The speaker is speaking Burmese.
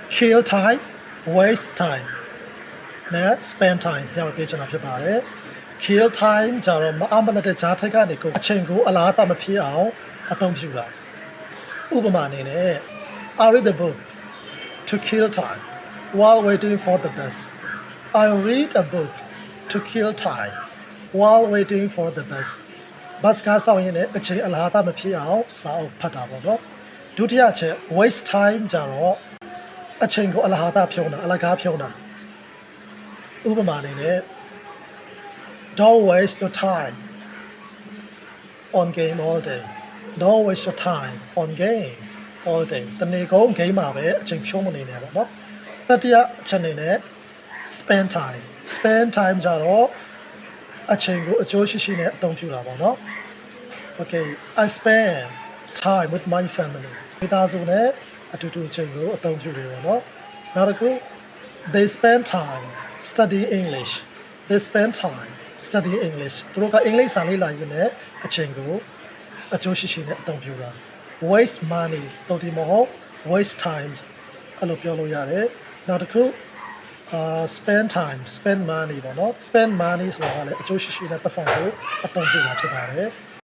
kill time waste time နဲ့ spend time ရောက်ပြချင်တာဖြစ်ပါတယ် kill time ကြတော့မအမလက်တဲ့ဂျားထိတ်ကနေကိုအချိန်ကိုအလားအမဖြစ်အောင်အသုံးပြုတာဥပမာအနေနဲ့ I read the book to kill time while waiting for the bus I read a book to kill time while waiting for the bus bus ကားဆောင်ရင်လည်းအချိန်အလားအမဖြစ်အောင်စာအုပ်ဖတ်တာပေါ့နော်ဒုတိယချက် waste time ကြတော့အချိန်ကိုအလားအဖြုံးတာအလကားဖြုံးတာဥပမာအနေနဲ့ Don't waste your time on game all day Don't waste your time on game all day တနေ့ကုန် game မှာပဲအချိန်ဖြုံးမနေနဲ့ပေါ့နော်တတိယအချက်အနေနဲ့ spend time ကြတော့အချိန်ကိုအကျိုးရှိရှိနဲ့အသုံးပြုတာပေါ့နော် Okay I spend time with my family မိသားစုနဲ့အတူတူအချိန်ကိုအသုံးပြုတယ်ပေါ့နော်နောက်တစ်ခု they spend time studying English they spend time studying English သူတို့ကအင်္ဂလိပ်စာလေ့လာရင်းနဲ့အချိန်ကိုအကျိုးရှိရှိနဲ့အသုံးပြုတာ waste money တော့ဒီမဟုတ် waste time အဲ့လိုပြောလို့ရတယ်နောက်တစ်ခုspend time spend money ပေါ့နော် spend money ဆိုတာကလည်းအကျိုးရှိရှိနဲ့ပတ်စံကိုအသုံးပြုတာဖြစ်ပါတယ်